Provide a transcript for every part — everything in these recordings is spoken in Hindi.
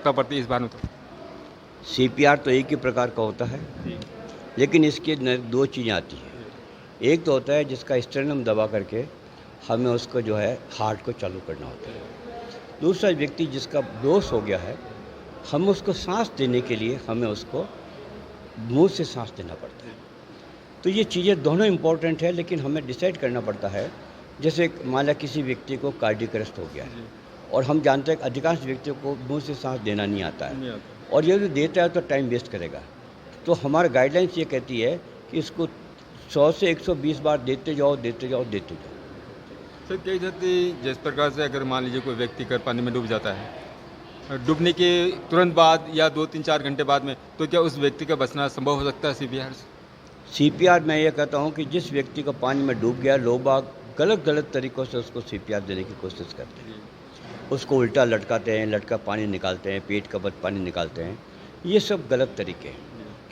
आवश्यकता पड़ती है इस बार में? तो सीपीआर तो एक ही प्रकार का होता है, लेकिन इसके दो चीज़ें आती हैं। एक तो होता है जिसका स्टेरनम दबा करके हमें उसको जो है हार्ट को चालू करना होता है। दूसरा व्यक्ति जिसका बेहोश हो गया है, हम उसको सांस देने के लिए हमें उसको मुंह से सांस देना पड़ता है। तो ये चीज़ें दोनों इम्पोर्टेंट है, लेकिन हमें डिसाइड करना पड़ता है। जैसे मान लिया किसी व्यक्ति को कार्डियक अरेस्ट हो गया है और हम जानते हैं कि अधिकांश व्यक्तियों को मुंह से सांस देना नहीं आता है, और यदि देता है तो टाइम वेस्ट करेगा। तो हमारा गाइडलाइंस ये कहती है कि इसको 100 से 120 बार देते जाओ देते जाओ देते जाओ। सर कई जाती जिस प्रकार से अगर मान लीजिए कोई व्यक्ति कर पानी में डूब जाता है, डूबने के तुरंत बाद या 2-3-4 घंटे बाद में, तो क्या उस व्यक्ति का बचना संभव हो सकता है सीपीआर से? सीपीआर मैं ये कहता हूँ कि जिस व्यक्ति को पानी में डूब गया, लोग बाग गलत तरीक़ों से उसको सीपीआर देने की कोशिश करते हैं। उसको उल्टा लटकाते हैं, लटका पानी निकालते हैं, पेट का बद पानी निकालते हैं। ये सब गलत तरीके हैं,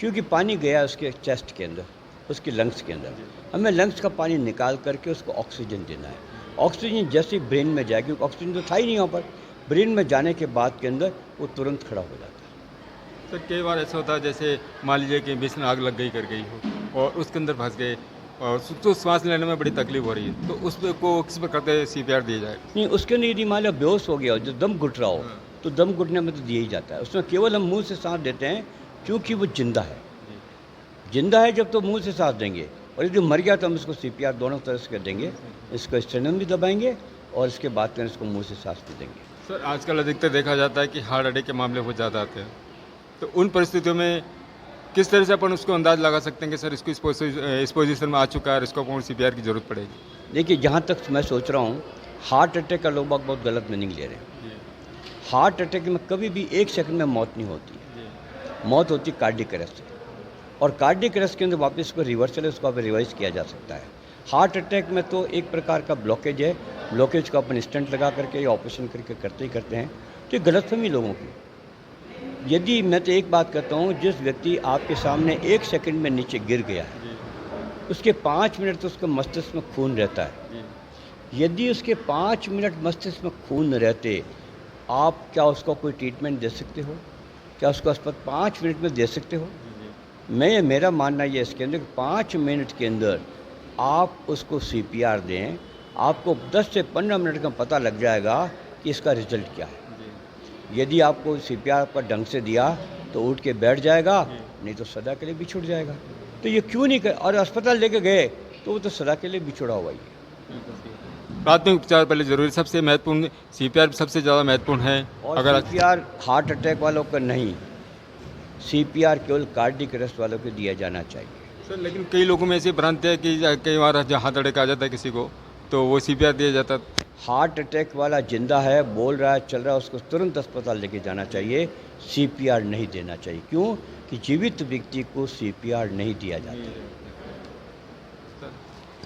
क्योंकि पानी गया उसके चेस्ट के अंदर, उसके लंग्स के अंदर। हमें लंग्स का पानी निकाल करके उसको ऑक्सीजन देना है। ऑक्सीजन जैसे ही ब्रेन में जाए, क्योंकि ऑक्सीजन तो था ही नहीं यहाँ पर, ब्रेन में जाने के बाद के अंदर वो तुरंत खड़ा हो जाता है। सर कई बार ऐसा होता है जैसे मान लीजिए कि बीच में आग लग गई कर गई हो और उसके अंदर फंस गए और तो सांस लेने में बड़ी तकलीफ हो रही है, तो उस पे को किस प्रकार से सीपीआर दिया जाए? नहीं, उसके अंदर यदि मान लो बेहोश हो गया हो, जो दम घुट रहा हो, तो दम घुटने में तो दिया ही जाता है। उसमें केवल हम मुंह से सांस देते हैं, क्योंकि वो जिंदा है। जिंदा है जब तो मुंह से सांस देंगे, और यदि मर गया तो हम इसको सीपीआर दोनों तरह से कर देंगे। इसको स्टेरनम भी दबाएंगे और इसके बाद में इसको मुंह से सांस भी देंगे। सर आजकल अधिकतर देखा जाता है कि हार्ट अटैक के मामले बहुत ज़्यादा आते हैं, तो उन परिस्थितियों में किस तरह से अपन उसको अंदाज़ लगा सकते हैं कि सर इसको इस पोजीशन में आ चुका है और इसको अपन सीपीआर की ज़रूरत पड़ेगी? देखिए, जहाँ तक मैं सोच रहा हूँ, हार्ट अटैक का लोग बहुत गलत मीनिंग ले रहे हैं। हार्ट अटैक में कभी भी 1 सेकंड में मौत नहीं होती है। मौत होती है कार्डियक अरेस्ट से, और कार्डियक अरेस्ट के अंदर वापस इसको रिवर्सल है, उसको रिवाइज किया जा सकता है। हार्ट अटैक में तो एक प्रकार का ब्लॉकेज है, ब्लॉकेज को अपन स्टेंट लगा करके या ऑपरेशन करके करते ही करते हैं। तो ये गलतफहमी लोगों की। यदि मैं तो एक बात कहता हूँ, जिस व्यक्ति आपके सामने 1 सेकंड में नीचे गिर गया है, उसके 5 मिनट तो उसके मस्तिष्क में खून रहता है। यदि उसके 5 मिनट मस्तिष्क में खून रहते, आप क्या उसको कोई ट्रीटमेंट दे सकते हो? क्या उसको अस्पताल 5 मिनट में दे सकते हो? मेरा मानना ये इसके अंदर 5 मिनट के अंदर आप उसको सीपीआर दें, आपको 10 से 15 मिनट का पता लग जाएगा कि इसका रिजल्ट क्या है। यदि आपको सीपीआर पर ढंग से दिया तो उठ के बैठ जाएगा, नहीं तो सदा के लिए बिछुड़ जाएगा। तो ये क्यों नहीं कर, और अस्पताल लेके गए तो वो तो सदा के लिए बिछुड़ा हुआ ही है। प्राथमिक उपचार पहले जरूरी, सबसे महत्वपूर्ण सीपीआर सबसे ज़्यादा महत्वपूर्ण है। और अगर सीपीआर हार्ट अटैक वालों का नहीं, सीपीआर केवल कार्डियक अरेस्ट वालों को दिया जाना चाहिए। सर लेकिन कई लोगों में ऐसी भ्रांति है कि कई बार जब हार्ट अटैक आ जाता है किसी को, तो वो सीपीआर दिया जाता है। हार्ट अटैक वाला जिंदा है, बोल रहा है, चल रहा है, उसको तुरंत अस्पताल लेके जाना चाहिए। सीपीआर नहीं देना चाहिए। क्यों? कि जीवित व्यक्ति को सीपीआर नहीं दिया जाता।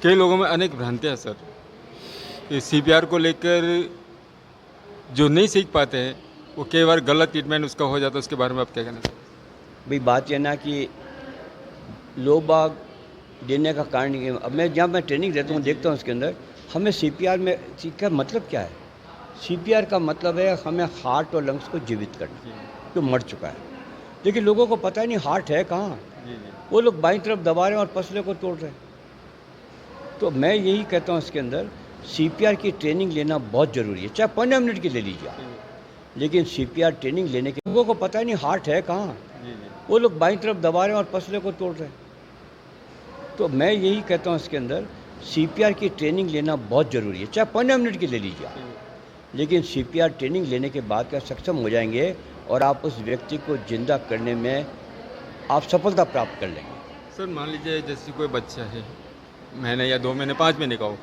कई लोगों में अनेक भ्रांतियाँ सर, सीपीआर को लेकर जो नहीं सीख पाते हैं, वो कई बार गलत ट्रीटमेंट उसका हो जाता है। उसके बारे में आप क्या कहना चाहते हैं? भाई बात यह ना कि लोग बाग देने का कारण ये, अब मैं जहाँ मैं ट्रेनिंग देता हूँ, देखता हूँ उसके अंदर हमें सीपीआर में का मतलब क्या है। सीपीआर का मतलब है हमें हार्ट और लंग्स को जीवित करना, जो मर चुका है। लेकिन लोगों को पता ही नहीं हार्ट है कहाँ। वो लोग बाईं तरफ दबा रहे हैं और पसले को तोड़ रहे हैं। तो मैं यही कहता हूँ, इसके अंदर सीपीआर की ट्रेनिंग लेना बहुत ज़रूरी है। चाहे 15 मिनट की ले लीजिए आप, लेकिन सीपीआर ट्रेनिंग लेने के लोगों को पता ही नहीं हार्ट है कहाँ। वो लोग बाईं तरफ दबा रहे हैं और पसले को तोड़ रहे हैं। तो मैं यही कहता हूँ, इसके अंदर सीपीआर की ट्रेनिंग लेना बहुत ज़रूरी है। चाहे 15 मिनट की ले लीजिए आप, लेकिन सीपीआर ट्रेनिंग लेने के बाद क्या सक्षम हो जाएंगे और आप उस व्यक्ति को जिंदा करने में आप सफलता प्राप्त कर लेंगे। सर मान लीजिए जैसे कोई बच्चा है, महीने या 2 महीने 5 महीने का हो,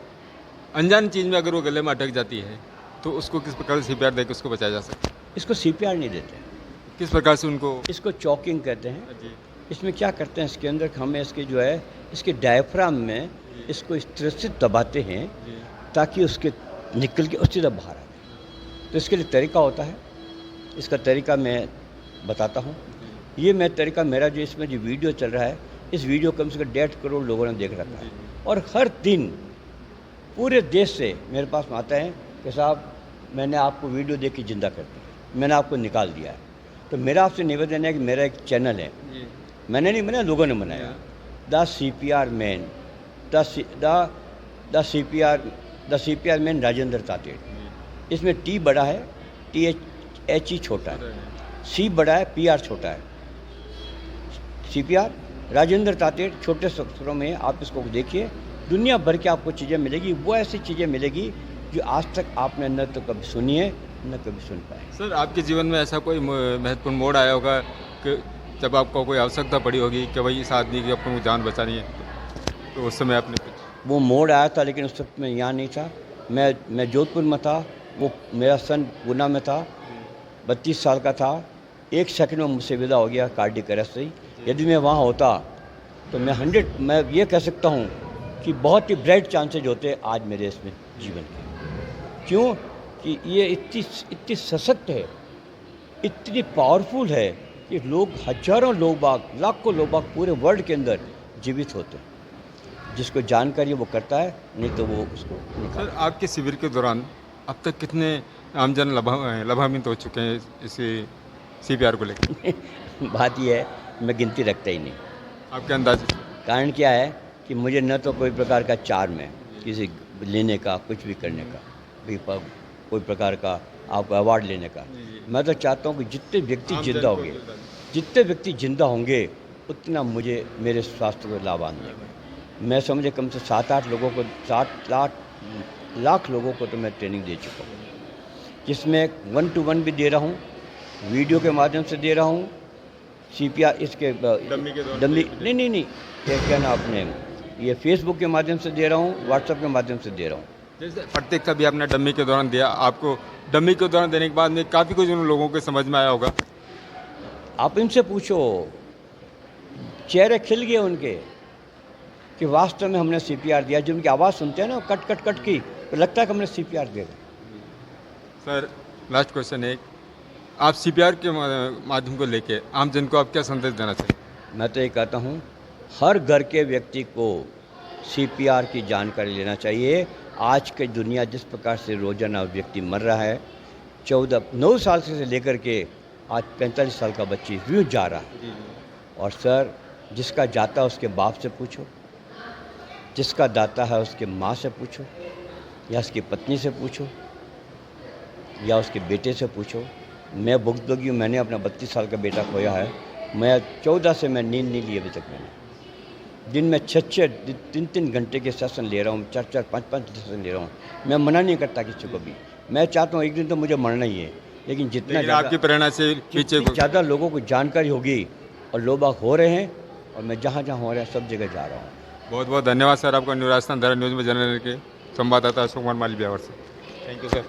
अनजान चीज़ में अगर वो गले में अटक जाती है, तो उसको किस प्रकार से सीपीआर देकर उसको बचाया जा सकता है? इसको सीपीआर नहीं देते, किस प्रकार से उनको? इसको चॉकिंग कहते हैं। जी इसमें क्या करते हैं, इसके अंदर हमें इसके जो है इसके डायफ्राम में इसको इस तरह से दबाते हैं जी ताकि उसके निकल के उसी तरह बाहर आ जाए। तो इसके लिए तरीका होता है, इसका तरीका मैं बताता हूँ। ये मैं तरीका मेरा जो इसमें जो वीडियो चल रहा है, इस वीडियो कम से कम 1.5 करोड़ लोगों ने देख रखा है, और हर दिन पूरे देश से मेरे पास आते हैं कि साहब मैंने आपको वीडियो देख के जिंदा कर दिया, मैंने आपको निकाल दिया है। तो मेरा आपसे निवेदन है कि मेरा एक चैनल है, जी मैंने नहीं बनाया, लोगों ने बनाया, the CPR man, the CPR man Rajendra Tated. इसमें T बड़ा है, HE छोटा है, C बड़ा है, PR छोटा है। CPR राजेंद्र तातेड़, छोटे अक्षरों में आप इसको देखिए, दुनिया भर की आपको चीज़ें मिलेगी, वो ऐसी चीज़ें मिलेगी जो आज तक आपने न तो कभी सुनी है न कभी सुन पाए। सर, आपके जीवन में ऐसा कोई महत्वपूर्ण मोड़ आया होगा कि जब आपको कोई आवश्यकता पड़ी होगी कि भाई इस आदमी की अपने को जान बचानी है, तो उस समय आपने वो मोड़ आया था, लेकिन उस वक्त मैं यहाँ नहीं था, मैं जोधपुर में था, वो मेरा सन पूना में था, 32 साल का था, 1 सेकंड में मुझसे विदा हो गया कार्डियक अरेस्ट से। यदि मैं वहाँ होता तो मैं ये कह सकता हूँ कि बहुत ही ब्राइट चांसेज होते आज मेरे इसमें जीवन के। क्यों कि ये इतनी सशक्त है, इतनी पावरफुल है कि लोग, हजारों लोग बाग, लाखों लोग बाग पूरे वर्ल्ड के अंदर जीवित होते हैं। जिसको जानकारी वो करता है, नहीं तो वो उसको निकाल। सर, आपके शिविर के दौरान अब तक कितने आमजन लाभान्वित हो चुके हैं इसे CPR को लेकर? बात ये है, मैं गिनती रखता ही नहीं। आपके अंदाज? कारण क्या है कि मुझे न तो कोई प्रकार का चार्म है किसी लेने का, कुछ भी करने का, भी कोई प्रकार का आपको अवार्ड लेने का। मैं तो चाहता हूँ कि जितने व्यक्ति जिंदा होंगे उतना मुझे मेरे स्वास्थ्य को लाभ आने देगा। मैं समझे कम से 7-8 लोगों को, 7 लाख लोगों को तो मैं ट्रेनिंग दे चुका हूँ, जिसमें 1-to-1 भी दे रहा हूँ, वीडियो के माध्यम से दे रहा हूँ, CPR इसके डम्मी नहीं क्या ना आपने, ये फेसबुक के माध्यम से दे रहा हूँ, व्हाट्सएप के माध्यम से दे रहा हूँ। जैसे प्रत्येक का भी आपने डम्मी के दौरान दिया, आपको डम्मी के दौरान देने के बाद में काफ़ी कुछ उन लोगों के समझ में आया होगा। आप इनसे पूछो, चेहरे खिल गए उनके कि वास्तव में हमने CPR दिया। जो उनकी आवाज़ सुनते हैं ना कट की, तो लगता है कि हमने CPR दिया। सर, लास्ट क्वेश्चन है, आप CPR के माध्यम को लेके आम जन को आप क्या संदेश देना चाहिए? मैं तो ये कहता हूँ, हर घर के व्यक्ति को CPR की जानकारी लेना चाहिए। आज की दुनिया जिस प्रकार से रोजाना व्यक्ति मर रहा है, 9 साल से लेकर के आज 45 साल का बच्ची यूँ जा रहा है। और सर, जिसका जाता है उसके बाप से पूछो, जिसका दाता है उसके माँ से पूछो, या उसकी पत्नी से पूछो, या उसके बेटे से पूछो। मैं भुगतभोगी हूँ, मैंने अपना 32 साल का बेटा खोया है। मैं 14 से मैं नींद नहीं ली अभी तक। मैंने दिन में 6-3 घंटे के सेशन ले रहा हूँ, 4-4, 5-5 सेशन ले रहा हूँ। मैं मना नहीं करता किसी को भी। मैं चाहता हूँ एक दिन तो मुझे मरना ही है, लेकिन जितना आपकी प्रेरणा से पीछे ज़्यादा लोगों को जानकारी होगी, और लोग बाग हो रहे हैं, और मैं जहाँ जहाँ हो रहा है सब जगह जा रहा हूँ। बहुत बहुत धन्यवाद सर आपका, न्यू राजस्थान न्यूज़ में जनरल के संवाददाता अशोक कुमार माली ब्यावर से। Thank you sir.